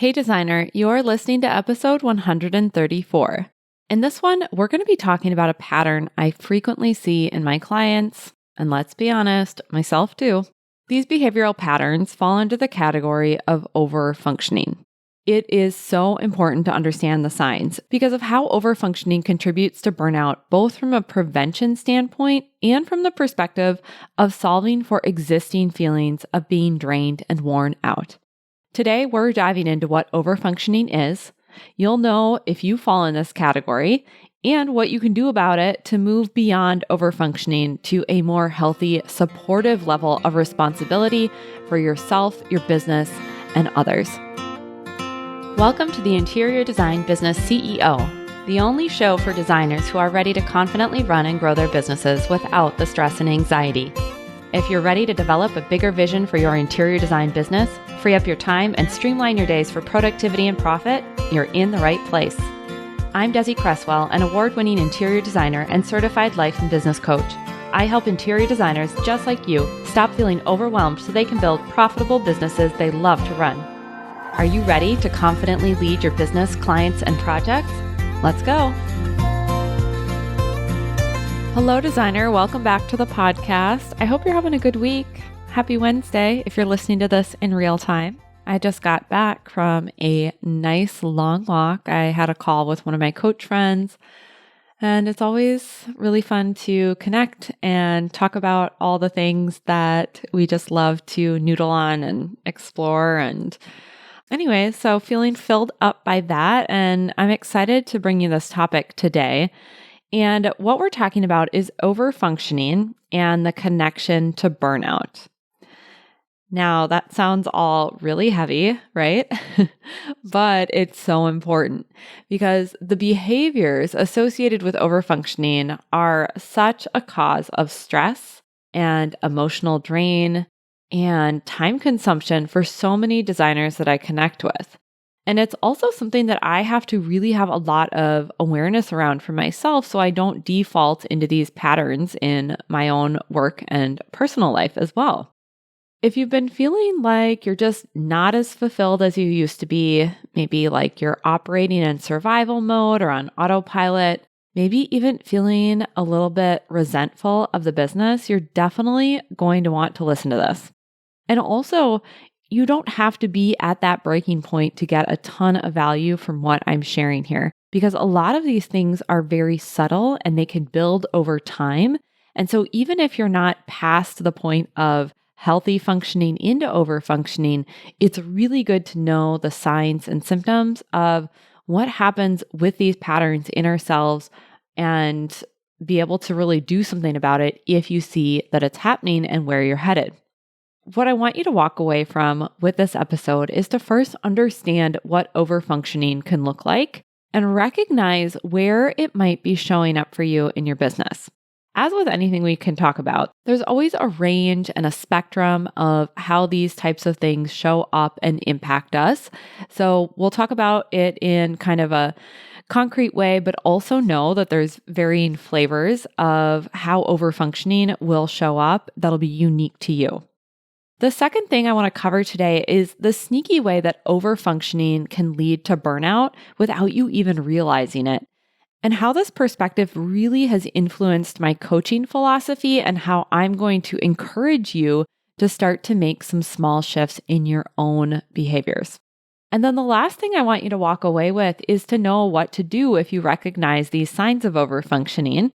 Hey designer, you're listening to episode 134. In this one, we're going to be talking about a pattern I frequently see in my clients, and let's be honest, myself too. These behavioral patterns fall under the category of overfunctioning. It is so important to understand the signs because of how overfunctioning contributes to burnout, both from a prevention standpoint and from the perspective of solving for existing feelings of being drained and worn out. Today, we're diving into what overfunctioning is. You'll know if you fall in this category and what you can do about it to move beyond overfunctioning to a more healthy, supportive level of responsibility for yourself, your business, and others. Welcome to the Interior Design Business CEO, the only show for designers who are ready to confidently run and grow their businesses without the stress and anxiety. If you're ready to develop a bigger vision for your interior design business, free up your time, and streamline your days for productivity and profit, you're in the right place. I'm Desi Cresswell, an award-winning interior designer and certified life and business coach. I help interior designers just like you stop feeling overwhelmed so they can build profitable businesses they love to run. Are you ready to confidently lead your business, clients, and projects? Let's go. Hello, designer. Welcome back to the podcast. I hope you're having a good week. Happy Wednesday if you're listening to this in real time. I just got back from a nice long walk. I had a call with one of my coach friends, and it's always really fun to connect and talk about all the things that we just love to noodle on and explore. And anyway, so feeling filled up by that, and I'm excited to bring you this topic today. And what we're talking about is overfunctioning and the connection to burnout. Now, that sounds all really heavy, right? But it's so important because the behaviors associated with overfunctioning are such a cause of stress and emotional drain and time consumption for so many designers that I connect with. And it's also something that I have to really have a lot of awareness around for myself so I don't default into these patterns in my own work and personal life as well. If you've been feeling like you're just not as fulfilled as you used to be, maybe like you're operating in survival mode or on autopilot, maybe even feeling a little bit resentful of the business, you're definitely going to want to listen to this. And also, you don't have to be at that breaking point to get a ton of value from what I'm sharing here, because a lot of these things are very subtle and they can build over time. And so even if you're not past the point of healthy functioning into overfunctioning, it's really good to know the signs and symptoms of what happens with these patterns in ourselves and be able to really do something about it if you see that it's happening and where you're headed. What I want you to walk away from with this episode is to first understand what overfunctioning can look like and recognize where it might be showing up for you in your business. As with anything we can talk about, there's always a range and a spectrum of how these types of things show up and impact us. So we'll talk about it in kind of a concrete way, but also know that there's varying flavors of how overfunctioning will show up that'll be unique to you. The second thing I want to cover today is the sneaky way that overfunctioning can lead to burnout without you even realizing it, and how this perspective really has influenced my coaching philosophy and how I'm going to encourage you to start to make some small shifts in your own behaviors. And then the last thing I want you to walk away with is to know what to do if you recognize these signs of overfunctioning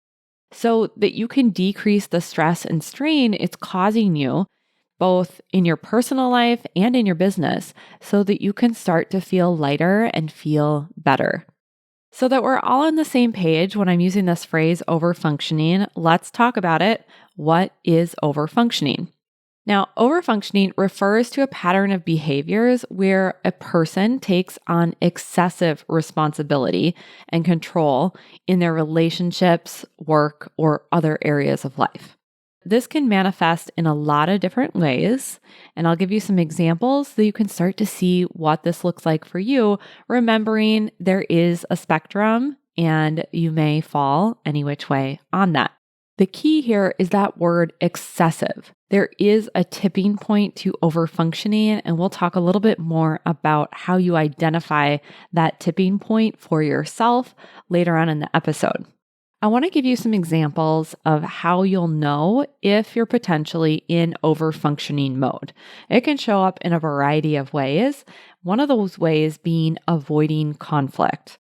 so that you can decrease the stress and strain it's causing you both in your personal life and in your business, so that you can start to feel lighter and feel better. So that we're all on the same page when I'm using this phrase overfunctioning, let's talk about it. What is overfunctioning? Now, overfunctioning refers to a pattern of behaviors where a person takes on excessive responsibility and control in their relationships, work, or other areas of life. This can manifest in a lot of different ways, and I'll give you some examples so you can start to see what this looks like for you, remembering there is a spectrum and you may fall any which way on that. The key here is that word excessive. There is a tipping point to overfunctioning, and we'll talk a little bit more about how you identify that tipping point for yourself later on in the episode. I want to give you some examples of how you'll know if you're potentially in overfunctioning mode. It can show up in a variety of ways, one of those ways being avoiding conflict.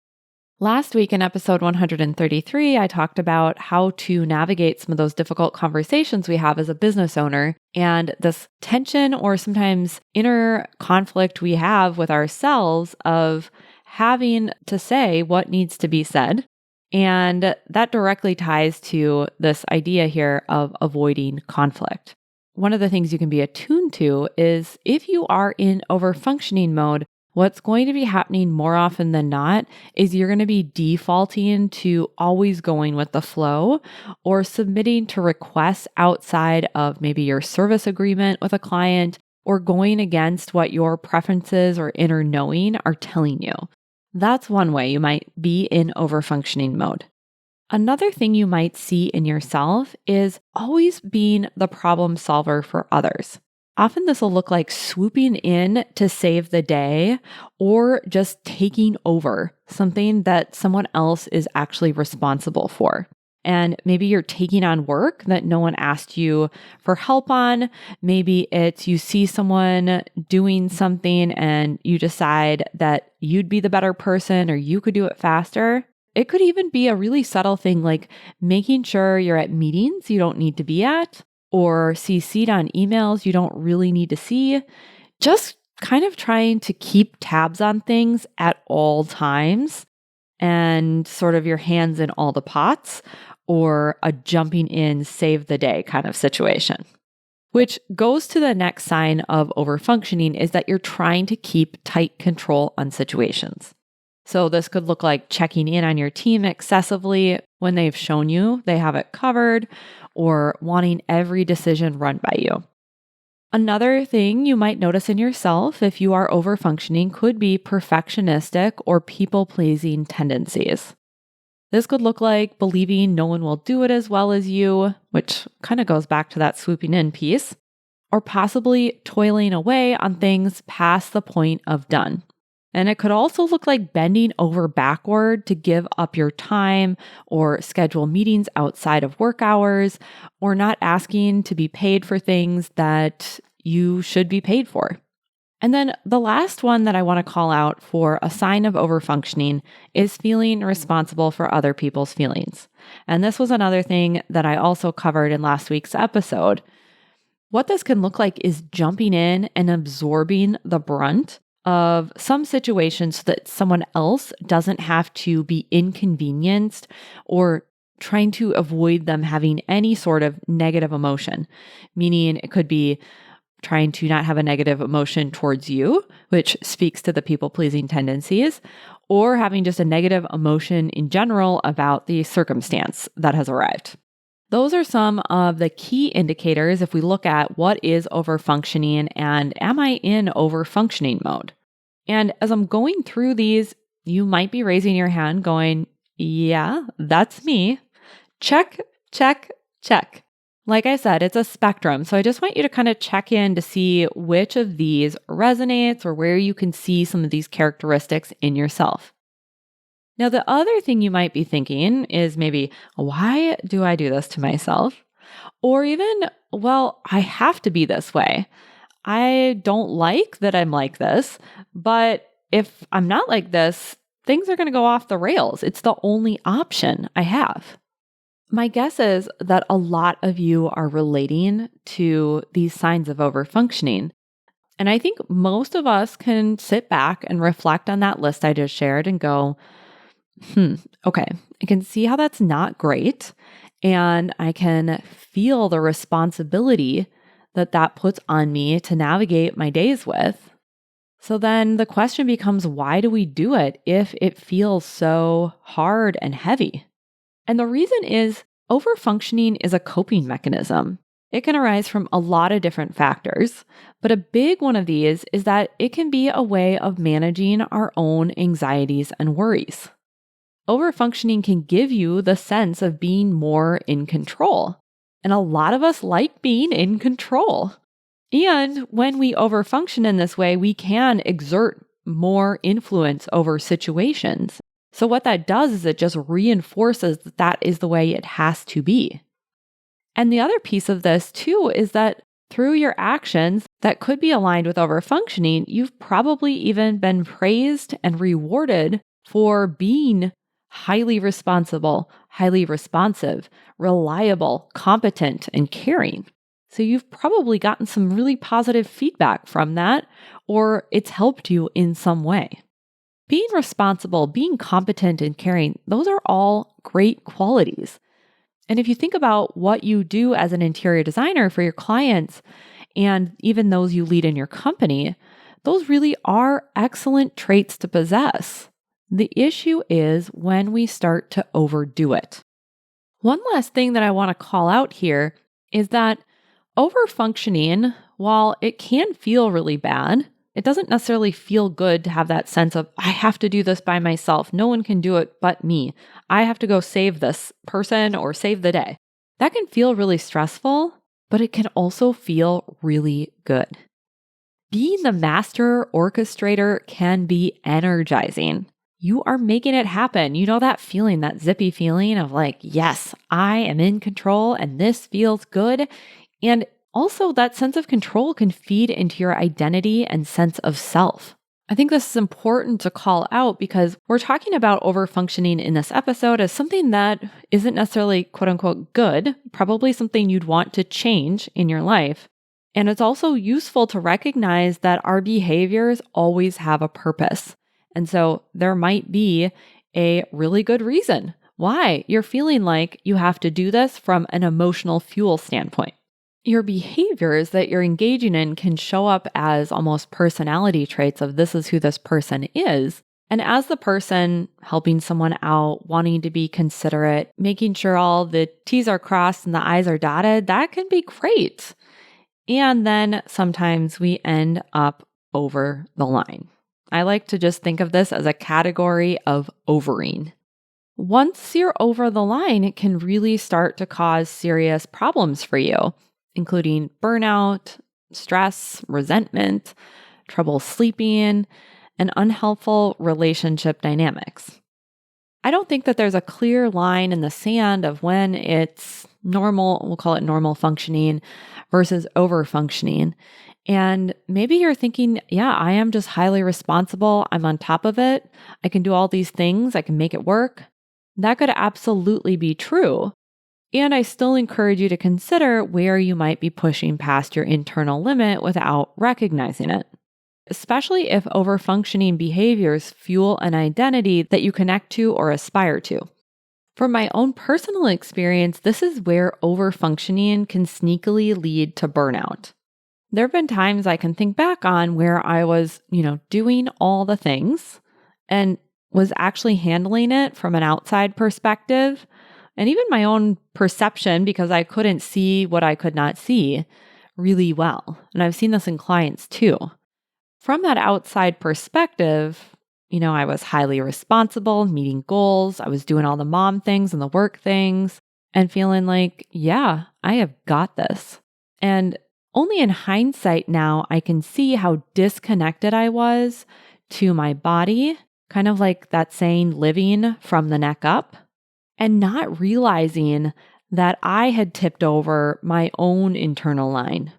Last week in episode 133, I talked about how to navigate some of those difficult conversations we have as a business owner and this tension or sometimes inner conflict we have with ourselves of having to say what needs to be said. And that directly ties to this idea here of avoiding conflict. One of the things you can be attuned to is if you are in overfunctioning mode, what's going to be happening more often than not is you're going to be defaulting to always going with the flow or submitting to requests outside of maybe your service agreement with a client or going against what your preferences or inner knowing are telling you. That's one way you might be in overfunctioning mode. Another thing you might see in yourself is always being the problem solver for others. Often this will look like swooping in to save the day or just taking over something that someone else is actually responsible for. And maybe you're taking on work that no one asked you for help on. Maybe it's you see someone doing something and you decide that you'd be the better person or you could do it faster. It could even be a really subtle thing like making sure you're at meetings you don't need to be at or CC'd on emails you don't really need to see. Just kind of trying to keep tabs on things at all times and sort of your hands in all the pots or a jumping in, save the day kind of situation. Which goes to the next sign of overfunctioning is that you're trying to keep tight control on situations. So this could look like checking in on your team excessively when they've shown you they have it covered or wanting every decision run by you. Another thing you might notice in yourself if you are overfunctioning could be perfectionistic or people-pleasing tendencies. This could look like believing no one will do it as well as you, which kind of goes back to that swooping in piece, or possibly toiling away on things past the point of done. And it could also look like bending over backward to give up your time or schedule meetings outside of work hours or not asking to be paid for things that you should be paid for. And then the last one that I want to call out for a sign of overfunctioning is feeling responsible for other people's feelings. And this was another thing that I also covered in last week's episode. What this can look like is jumping in and absorbing the brunt of some situations so that someone else doesn't have to be inconvenienced or trying to avoid them having any sort of negative emotion. Meaning it could be trying to not have a negative emotion towards you, which speaks to the people-pleasing tendencies, or having just a negative emotion in general about the circumstance that has arrived. Those are some of the key indicators if we look at what is overfunctioning and am I in overfunctioning mode? And as I'm going through these, you might be raising your hand going, yeah, that's me. Check, check, check. Like I said, it's a spectrum. So I just want you to kind of check in to see which of these resonates or where you can see some of these characteristics in yourself. Now, the other thing you might be thinking is maybe, why do I do this to myself? Or even, well, I have to be this way. I don't like that I'm like this, but if I'm not like this, things are going to go off the rails. It's the only option I have. My guess is that a lot of you are relating to these signs of overfunctioning. And I think most of us can sit back and reflect on that list I just shared and go, okay, I can see how that's not great. And I can feel the responsibility that puts on me to navigate my days with. So then the question becomes, why do we do it if it feels so hard and heavy? And the reason is overfunctioning is a coping mechanism. It can arise from a lot of different factors, but a big one of these is that it can be a way of managing our own anxieties and worries. Overfunctioning can give you the sense of being more in control. And a lot of us like being in control. And when we overfunction in this way, we can exert more influence over situations. So what that does is it just reinforces that that is the way it has to be. And the other piece of this too is that through your actions that could be aligned with overfunctioning, you've probably even been praised and rewarded for being highly responsible, highly responsive, reliable, competent, and caring. So you've probably gotten some really positive feedback from that, or it's helped you in some way. Being responsible, being competent, and caring, those are all great qualities. And if you think about what you do as an interior designer for your clients and even those you lead in your company, those really are excellent traits to possess. The issue is when we start to overdo it. One last thing that I want to call out here is that overfunctioning, while it can feel really bad, it doesn't necessarily feel good to have that sense of, I have to do this by myself. No one can do it but me. I have to go save this person or save the day. That can feel really stressful, but it can also feel really good. Being the master orchestrator can be energizing. You are making it happen. You know that feeling, that zippy feeling of like, yes, I am in control and this feels good. And also, that sense of control can feed into your identity and sense of self. I think this is important to call out because we're talking about overfunctioning in this episode as something that isn't necessarily quote unquote good, probably something you'd want to change in your life. And it's also useful to recognize that our behaviors always have a purpose. And so there might be a really good reason why you're feeling like you have to do this from an emotional fuel standpoint. Your behaviors that you're engaging in can show up as almost personality traits of this is who this person is. And as the person helping someone out, wanting to be considerate, making sure all the T's are crossed and the I's are dotted, that can be great. And then sometimes we end up over the line. I like to just think of this as a category of overing. Once you're over the line, it can really start to cause serious problems for you, including burnout, stress, resentment, trouble sleeping, and unhelpful relationship dynamics. I don't think that there's a clear line in the sand of when it's normal, we'll call it normal functioning, versus over-functioning. And maybe you're thinking, yeah, I am just highly responsible. I'm on top of it. I can do all these things. I can make it work. That could absolutely be true. And I still encourage you to consider where you might be pushing past your internal limit without recognizing it, especially if overfunctioning behaviors fuel an identity that you connect to or aspire to. From my own personal experience, this is where overfunctioning can sneakily lead to burnout. There have been times I can think back on where I was, doing all the things and was actually handling it from an outside perspective. And even my own perception, because I couldn't see what I could not see really well. And I've seen this in clients too. From that outside perspective, I was highly responsible, meeting goals. I was doing all the mom things and the work things and feeling like, yeah, I have got this. And only in hindsight now, I can see how disconnected I was to my body, kind of like that saying, living from the neck up. And not realizing that I had tipped over my own internal line.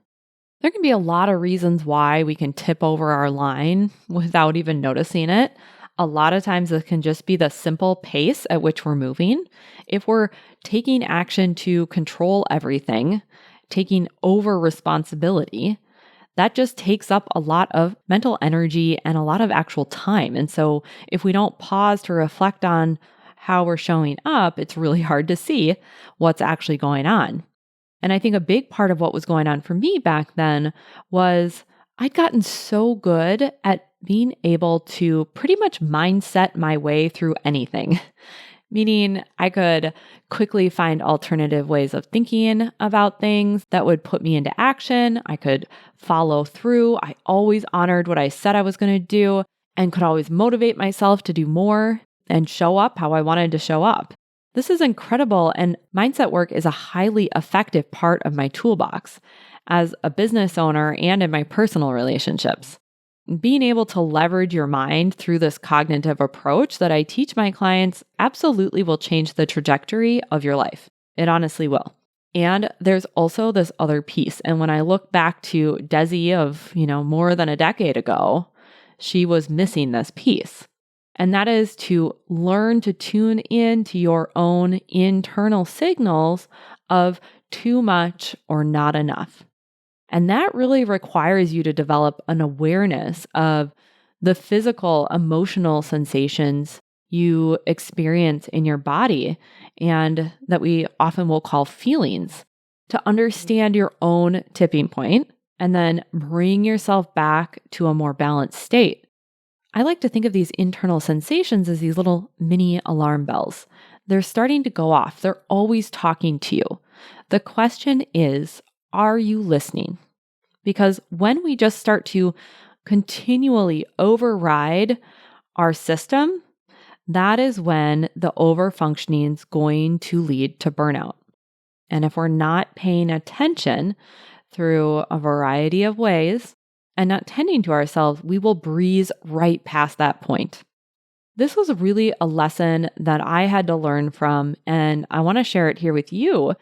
There can be a lot of reasons why we can tip over our line without even noticing it. A lot of times it can just be the simple pace at which we're moving. If we're taking action to control everything, taking over responsibility, that just takes up a lot of mental energy and a lot of actual time. And so if we don't pause to reflect on how we're showing up, it's really hard to see what's actually going on. And I think a big part of what was going on for me back then was I'd gotten so good at being able to pretty much mindset my way through anything. Meaning I could quickly find alternative ways of thinking about things that would put me into action. I could follow through. I always honored what I said I was going to do and could always motivate myself to do more and show up how I wanted to show up. This is incredible, and mindset work is a highly effective part of my toolbox as a business owner and in my personal relationships. Being able to leverage your mind through this cognitive approach that I teach my clients absolutely will change the trajectory of your life. It honestly will. And there's also this other piece. And when I look back to Desi of, more than a decade ago, she was missing this piece. And that is to learn to tune in to your own internal signals of too much or not enough. And that really requires you to develop an awareness of the physical, emotional sensations you experience in your body and that we often will call feelings, to understand your own tipping point and then bring yourself back to a more balanced state. I like to think of these internal sensations as these little mini alarm bells. They're starting to go off. They're always talking to you. The question is, are you listening? Because when we just start to continually override our system, that is when the overfunctioning is going to lead to burnout. And if we're not paying attention through a variety of ways and not tending to ourselves, we will breeze right past that point. This was really a lesson that I had to learn from, and I want to share it here with you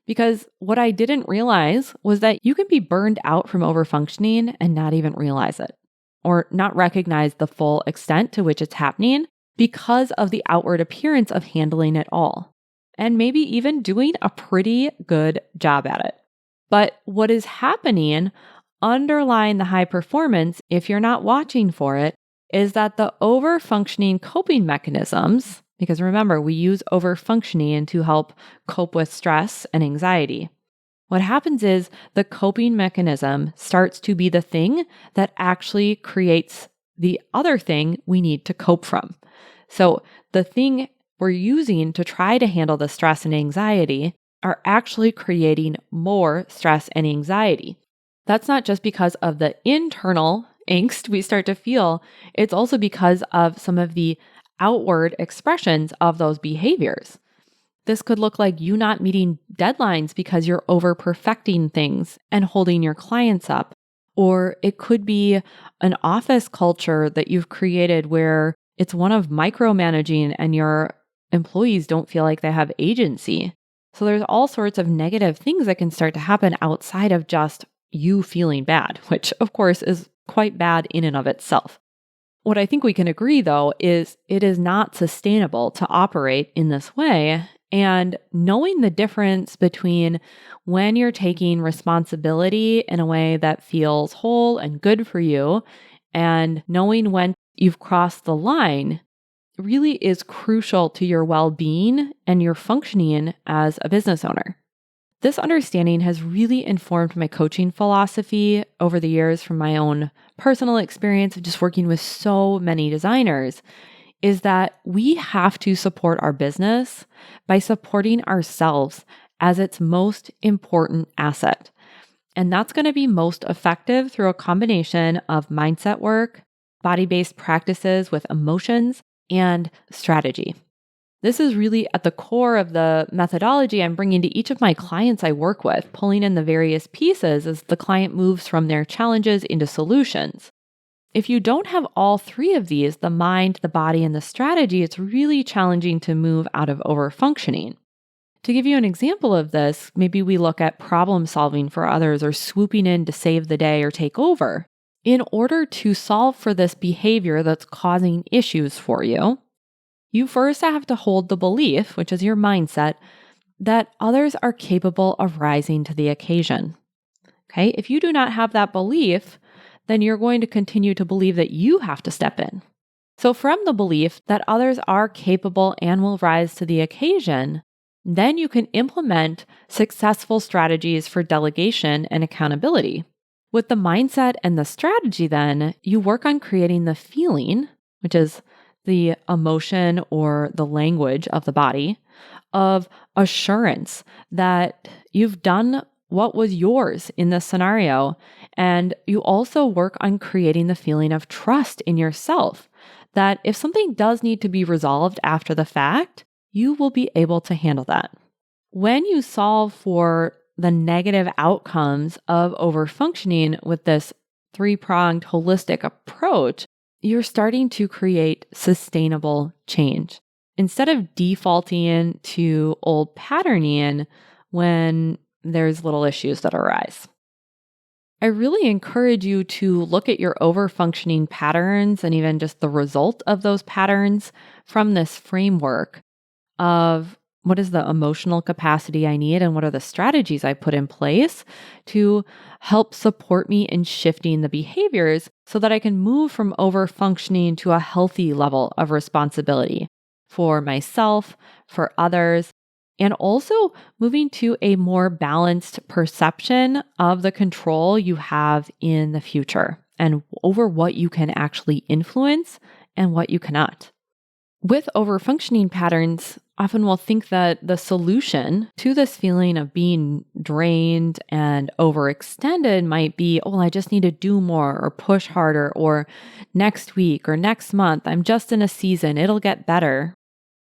because what I didn't realize was that you can be burned out from overfunctioning and not even realize it, or not recognize the full extent to which it's happening because of the outward appearance of handling it all, and maybe even doing a pretty good job at it. But what is happening underlying the high performance, if you're not watching for it, is that the overfunctioning coping mechanisms, because remember, we use overfunctioning to help cope with stress and anxiety. What happens is the coping mechanism starts to be the thing that actually creates the other thing we need to cope from. So the thing we're using to try to handle the stress and anxiety are actually creating more stress and anxiety. That's not just because of the internal angst we start to feel, it's also because of some of the outward expressions of those behaviors. This could look like you not meeting deadlines because you're over perfecting things and holding your clients up. Or it could be an office culture that you've created where it's one of micromanaging and your employees don't feel like they have agency. So there's all sorts of negative things that can start to happen outside of just you feeling bad, which of course is quite bad in and of itself. What I think we can agree, though, is it is not sustainable to operate in this way. And knowing the difference between when you're taking responsibility in a way that feels whole and good for you, and knowing when you've crossed the line really is crucial to your well-being and your functioning as a business owner. This understanding has really informed my coaching philosophy over the years from my own personal experience of just working with so many designers, is that we have to support our business by supporting ourselves as its most important asset. And that's going to be most effective through a combination of mindset work, body-based practices with emotions, and strategy. This is really at the core of the methodology I'm bringing to each of my clients I work with, pulling in the various pieces as the client moves from their challenges into solutions. If you don't have all three of these, the mind, the body, and the strategy, it's really challenging to move out of overfunctioning. To give you an example of this, maybe we look at problem solving for others or swooping in to save the day or take over. In order to solve for this behavior that's causing issues for you, you first have to hold the belief, which is your mindset, that others are capable of rising to the occasion. Okay? If you do not have that belief, then you're going to continue to believe that you have to step in. So from the belief that others are capable and will rise to the occasion, then you can implement successful strategies for delegation and accountability. With the mindset and the strategy, then, you work on creating the feeling, which is the emotion or the language of the body, of assurance that you've done what was yours in this scenario. And you also work on creating the feeling of trust in yourself, that if something does need to be resolved after the fact, you will be able to handle that. When you solve for the negative outcomes of overfunctioning with this three-pronged holistic approach, you're starting to create sustainable change instead of defaulting to old patterning when there's little issues that arise. I really encourage you to look at your overfunctioning patterns and even just the result of those patterns from this framework of what is the emotional capacity I need and what are the strategies I put in place to help support me in shifting the behaviors so that I can move from overfunctioning to a healthy level of responsibility for myself, for others, and also moving to a more balanced perception of the control you have in the future and over what you can actually influence and what you cannot. With overfunctioning patterns, often we'll think that the solution to this feeling of being drained and overextended might be, oh, I just need to do more or push harder, or next week or next month, I'm just in a season, it'll get better.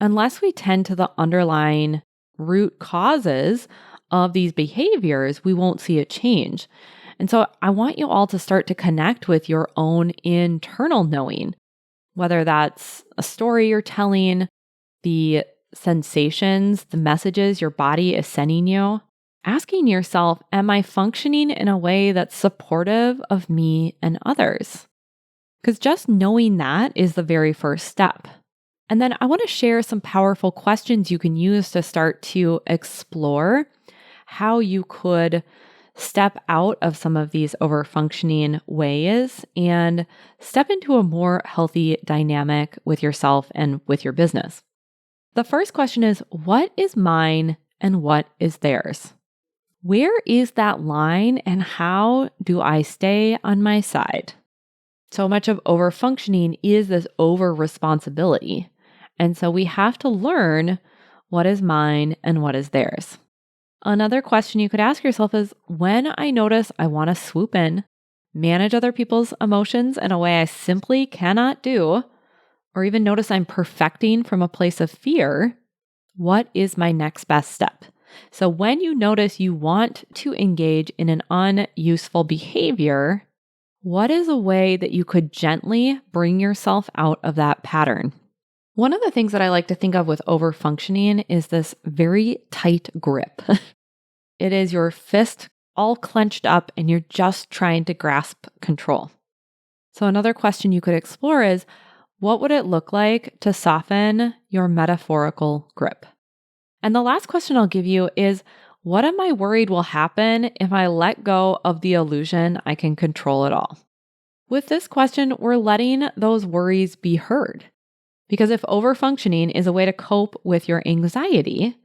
Unless we tend to the underlying root causes of these behaviors, we won't see a change. And so I want you all to start to connect with your own internal knowing, whether that's a story you're telling, the sensations, the messages your body is sending you, asking yourself, am I functioning in a way that's supportive of me and others? Because just knowing that is the very first step. And then I want to share some powerful questions you can use to start to explore how you could step out of some of these overfunctioning ways and step into a more healthy dynamic with yourself and with your business. The first question is, what is mine and what is theirs? Where is that line and how do I stay on my side? So much of overfunctioning is this over responsibility. And so we have to learn what is mine and what is theirs. Another question you could ask yourself is, when I notice I want to swoop in, manage other people's emotions in a way I simply cannot do, or even notice I'm perfecting from a place of fear, what is my next best step? So when you notice you want to engage in an unuseful behavior, what is a way that you could gently bring yourself out of that pattern? One of the things that I like to think of with overfunctioning is this very tight grip. It is your fist all clenched up and you're just trying to grasp control. So another question you could explore is, what would it look like to soften your metaphorical grip? And the last question I'll give you is, what am I worried will happen if I let go of the illusion I can control it all? With this question, we're letting those worries be heard. Because if overfunctioning is a way to cope with your anxiety,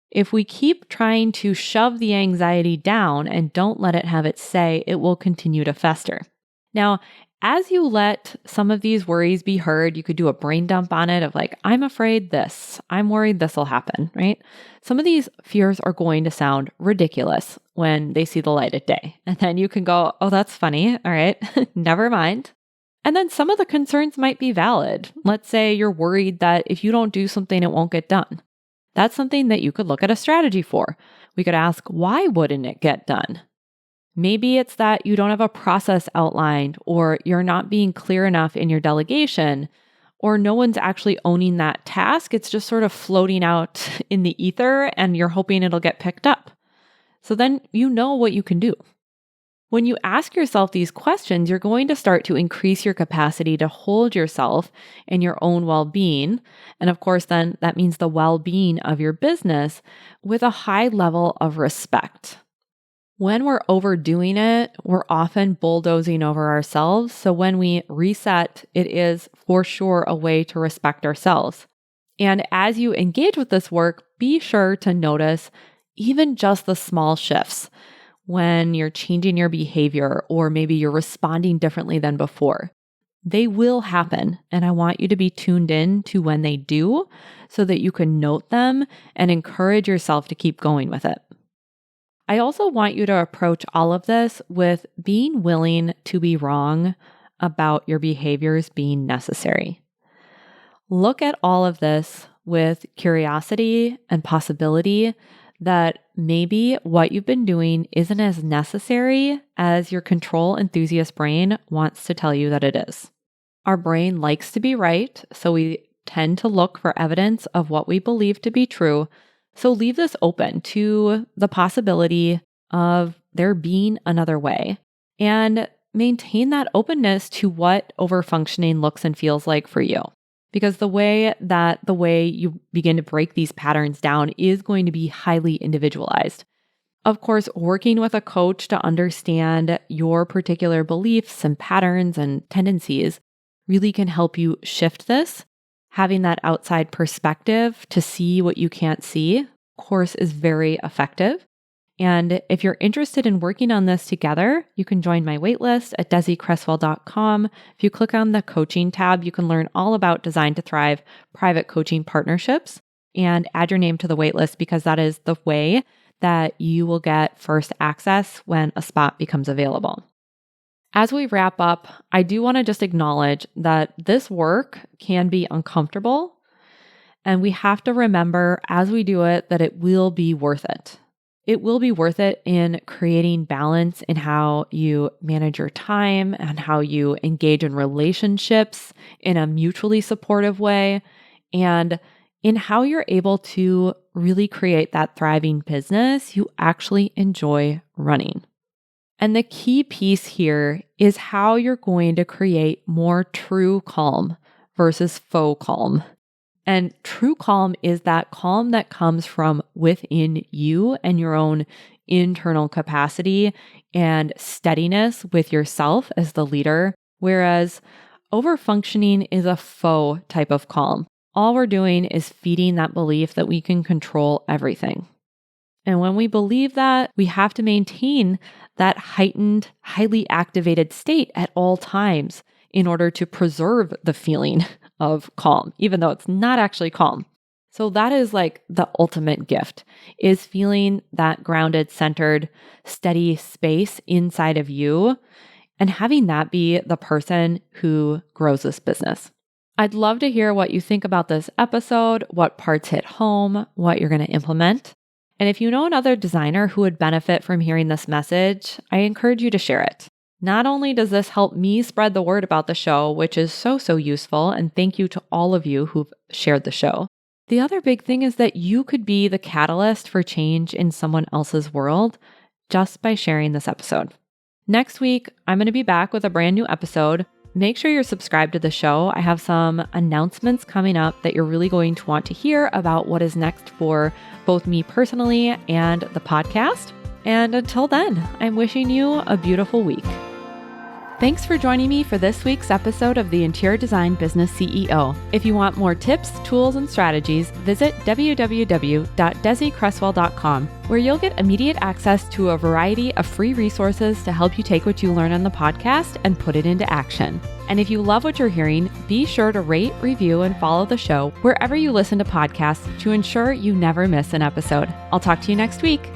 if we keep trying to shove the anxiety down and don't let it have its say, it will continue to fester. Now, as you let some of these worries be heard, you could do a brain dump on it of like, I'm afraid this, I'm worried this will happen, right? Some of these fears are going to sound ridiculous when they see the light of day. And then you can go, oh, that's funny. All right, never mind. And then some of the concerns might be valid. Let's say you're worried that if you don't do something, it won't get done. That's something that you could look at a strategy for. We could ask, why wouldn't it get done? Maybe it's that you don't have a process outlined, or you're not being clear enough in your delegation, or no one's actually owning that task. It's just sort of floating out in the ether and you're hoping it'll get picked up. So then you know what you can do. When you ask yourself these questions, you're going to start to increase your capacity to hold yourself and your own well-being. And of course, then that means the well-being of your business with a high level of respect. When we're overdoing it, we're often bulldozing over ourselves. So when we reset, it is for sure a way to respect ourselves. And as you engage with this work, be sure to notice even just the small shifts when you're changing your behavior, or maybe you're responding differently than before. They will happen, and I want you to be tuned in to when they do so that you can note them and encourage yourself to keep going with it. I also want you to approach all of this with being willing to be wrong about your behaviors being necessary. Look at all of this with curiosity and possibility that maybe what you've been doing isn't as necessary as your control enthusiast brain wants to tell you that it is. Our brain likes to be right, so we tend to look for evidence of what we believe to be true. So leave this open to the possibility of there being another way, and maintain that openness to what overfunctioning looks and feels like for you. Because the way you begin to break these patterns down is going to be highly individualized. Of course, working with a coach to understand your particular beliefs and patterns and tendencies really can help you shift this. Having that outside perspective to see what you can't see, of course, is very effective. And if you're interested in working on this together, you can join my waitlist at desiCresswell.com. If you click on the coaching tab, you can learn all about Design to Thrive private coaching partnerships and add your name to the waitlist, because that is the way that you will get first access when a spot becomes available. As we wrap up, I do want to just acknowledge that this work can be uncomfortable, and we have to remember as we do it that it will be worth it. It will be worth it in creating balance in how you manage your time and how you engage in relationships in a mutually supportive way, and in how you're able to really create that thriving business you actually enjoy running. And the key piece here is how you're going to create more true calm versus faux calm. And true calm is that calm that comes from within you and your own internal capacity and steadiness with yourself as the leader, whereas overfunctioning is a faux type of calm. All we're doing is feeding that belief that we can control everything. And when we believe that, we have to maintain that heightened, highly activated state at all times in order to preserve the feeling of calm, even though it's not actually calm. So that is like the ultimate gift, is feeling that grounded, centered, steady space inside of you and having that be the person who grows this business. I'd love to hear what you think about this episode, what parts hit home, what you're going to implement. And if you know another designer who would benefit from hearing this message, I encourage you to share it. Not only does this help me spread the word about the show, which is so useful, and thank you to all of you who've shared the show. The other big thing is that you could be the catalyst for change in someone else's world just by sharing this episode. Next week, I'm going to be back with a brand new episode. Make sure you're subscribed to the show. I have some announcements coming up that you're really going to want to hear about what is next for both me personally and the podcast. And until then, I'm wishing you a beautiful week. Thanks for joining me for this week's episode of the Interior Design Business CEO. If you want more tips, tools, and strategies, visit www.desiCresswell.com, where you'll get immediate access to a variety of free resources to help you take what you learn on the podcast and put it into action. And if you love what you're hearing, be sure to rate, review, and follow the show wherever you listen to podcasts to ensure you never miss an episode. I'll talk to you next week.